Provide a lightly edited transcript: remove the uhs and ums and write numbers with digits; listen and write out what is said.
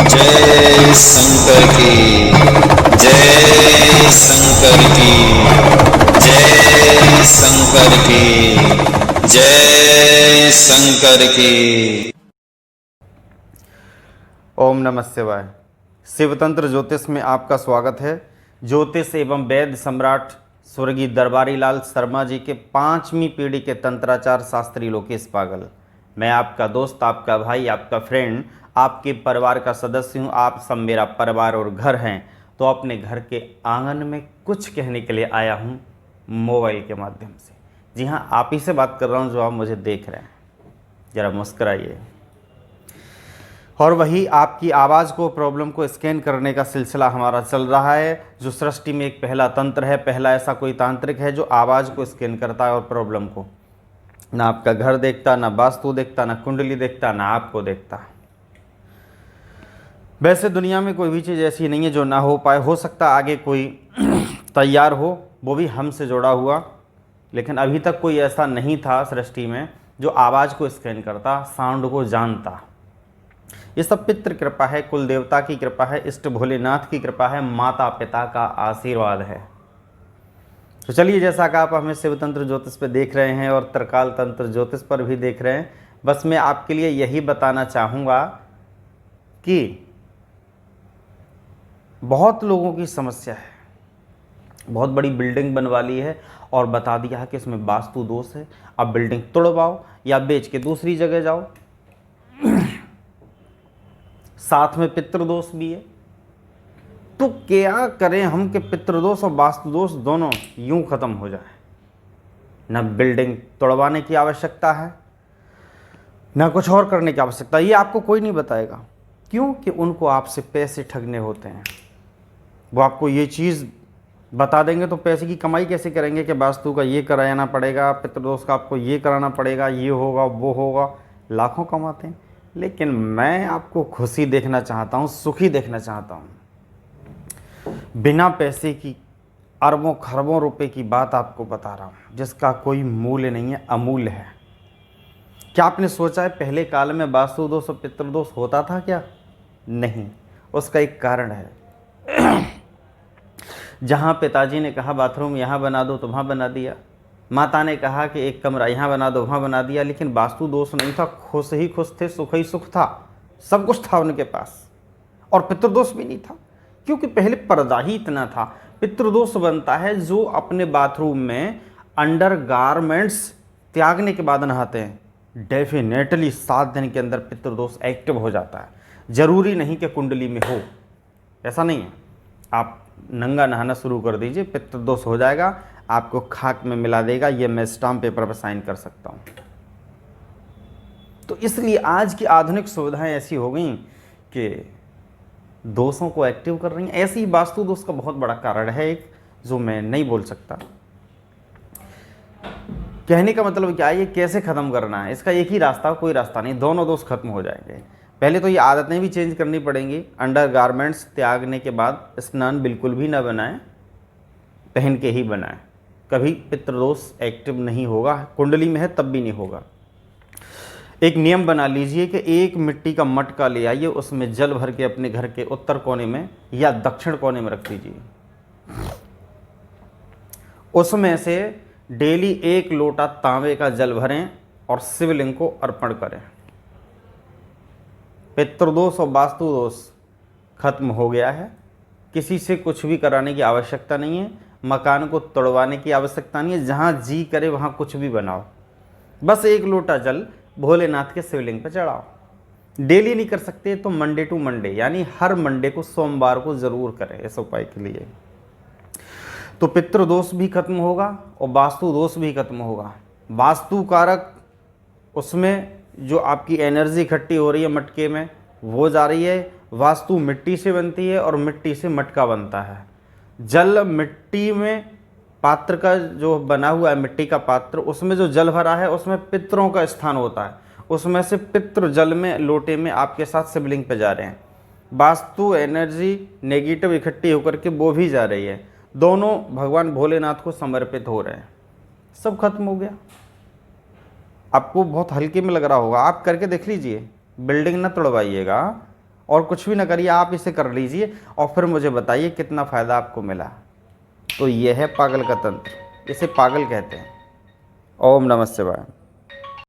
जय शंकर की जय शंकर की जय शंकर की जय शंकर की। ओम नमः शिवाय। शिवतंत्र ज्योतिष में आपका स्वागत है। ज्योतिष एवं वैद्य सम्राट स्वर्गीय दरबारी लाल शर्मा जी के 5वीं पीढ़ी के तंत्राचार शास्त्री लोकेश पागल। मैं आपका दोस्त, आपका भाई, आपका फ्रेंड, आपके परिवार का सदस्य हूँ। आप सब मेरा परिवार और घर हैं। तो अपने घर के आंगन में कुछ कहने के लिए आया हूँ मोबाइल के माध्यम से। जी हाँ, आप ही से बात कर रहा हूँ जो आप मुझे देख रहे हैं। ज़रा मुस्कराइए। और वही आपकी आवाज़ को, प्रॉब्लम को स्कैन करने का सिलसिला हमारा चल रहा है। जो सृष्टि में एक पहला तंत्र है, पहला ऐसा कोई तांत्रिक है जो आवाज़ को स्कैन करता है और प्रॉब्लम को। ना आपका घर देखता, ना वास्तु देखता, ना कुंडली देखता, ना आपको देखता। वैसे दुनिया में कोई भी चीज़ ऐसी नहीं है जो ना हो पाए। हो सकता आगे कोई तैयार हो, वो भी हमसे जुड़ा हुआ, लेकिन अभी तक कोई ऐसा नहीं था सृष्टि में जो आवाज़ को स्कैन करता, साउंड को जानता। ये सब पितृ कृपा है, कुल देवता की कृपा है, इष्ट भोलेनाथ की कृपा है, माता पिता का आशीर्वाद है। तो चलिए, जैसा कि आप हमें शिवतंत्र ज्योतिष पे देख रहे हैं और त्रिकाल तंत्र ज्योतिष पर भी देख रहे हैं, बस मैं आपके लिए यही बताना चाहूँगा कि बहुत लोगों की समस्या है। बहुत बड़ी बिल्डिंग बनवा ली है और बता दिया है कि इसमें वास्तु दोष है, अब बिल्डिंग तोड़वाओ या बेच के दूसरी जगह जाओ। साथ में पितृदोष भी है। तो क्या करें हम कि पितृदोष और वास्तुदोष दोनों यूं खत्म हो जाए। न बिल्डिंग तोड़वाने की आवश्यकता है, न कुछ और करने की आवश्यकता। ये आपको कोई नहीं बताएगा। क्यों? कि उनको आपसे पैसे ठगने होते हैं। वो आपको ये चीज़ बता देंगे तो पैसे की कमाई कैसे करेंगे कि वास्तु का ये कराना पड़ेगा, पितृदोष का आपको ये कराना पड़ेगा, ये होगा वो होगा। लाखों कमाते हैं। लेकिन मैं आपको खुशी देखना चाहता हूँ, सुखी देखना चाहता हूँ। बिना पैसे की अरबों खरबों रुपए की बात आपको बता रहा हूँ, जिसका कोई मूल्य नहीं है, अमूल्य है। क्या आपने सोचा है पहले काल में वास्तु दोष और पितृदोष होता था क्या? नहीं। उसका एक कारण है। जहाँ पिताजी ने कहा बाथरूम यहाँ बना दो तो वहाँ बना दिया, माता ने कहा कि एक कमरा यहाँ बना दो वहाँ बना दिया, लेकिन वास्तु दोष नहीं था। खुश ही खुश थे, सुख ही सुख था, सब कुछ था उनके पास। और पितृदोष भी नहीं था, क्योंकि पहले पर्दा ही इतना था। पितृदोष बनता है जो अपने बाथरूम में अंडर गारमेंट्स त्यागने के बाद नहाते हैं। डेफिनेटली 7 दिन के अंदर पितृदोष एक्टिव हो जाता है। जरूरी नहीं कि कुंडली में हो, ऐसा नहीं है। आप नंगा नहाना शुरू कर दीजिए, पितृदोष हो जाएगा, आपको खाक में मिला देगा। ये मैं स्टाम्प पेपर पर साइन कर सकता हूँ। तो इसलिए आज की आधुनिक सुविधाएं ऐसी हो गई कि दोषों को एक्टिव कर रही हैं। ऐसे ही वास्तु दोष का बहुत बड़ा कारण है एक, जो मैं नहीं बोल सकता। कहने का मतलब क्या है, ये कैसे ख़त्म करना है? इसका एक ही रास्ता, कोई रास्ता नहीं, दोनों दोष खत्म हो जाएंगे। पहले तो ये आदतें भी चेंज करनी पड़ेंगी। अंडर गारमेंट्स त्यागने के बाद स्नान बिल्कुल भी ना बनाएं, पहन के ही बनाएं। कभी पितृदोष एक्टिव नहीं होगा, कुंडली में है तब भी नहीं होगा। एक नियम बना लीजिए कि एक मिट्टी का मटका ले आइए, उसमें जल भर के अपने घर के उत्तर कोने में या दक्षिण कोने में रख दीजिए। उसमें से डेली 1 लोटा तांबे का जल भरें और शिवलिंग को अर्पण करें। पितृदोष और वास्तु दोष खत्म हो गया है। किसी से कुछ भी कराने की आवश्यकता नहीं है, मकान को तोड़वाने की आवश्यकता नहीं है। जहाँ जी करे वहाँ कुछ भी बनाओ, बस 1 लोटा जल भोलेनाथ के शिवलिंग पर चढ़ाओ। डेली नहीं कर सकते तो मंडे टू मंडे, यानी हर मंडे को, सोमवार को ज़रूर करें इस उपाय के लिए। तो पितृदोष भी खत्म होगा और वास्तु दोष भी खत्म होगा। वास्तु कारक, उसमें जो आपकी एनर्जी इकट्ठी हो रही है मटके में, वो जा रही है। वास्तु मिट्टी से बनती है और मिट्टी से मटका बनता है। जल मिट्टी में, पात्र का जो बना हुआ है मिट्टी का पात्र, उसमें जो जल भरा है उसमें पितरों का स्थान होता है। उसमें से पितृ जल में, लोटे में आपके साथ शिवलिंग पे जा रहे हैं। वास्तु एनर्जी नेगेटिव इकट्ठी होकर के वो भी जा रही है। दोनों भगवान भोलेनाथ को समर्पित हो रहे हैं। सब खत्म हो गया। आपको बहुत हल्के में लग रहा होगा, आप करके देख लीजिए। बिल्डिंग ना तोड़वाइएगा, और कुछ भी ना करिए, आप इसे कर लीजिए और फिर मुझे बताइए कितना फ़ायदा आपको मिला। तो यह है पागल का तंत्र, इसे पागल कहते हैं। ओम नमः शिवाय।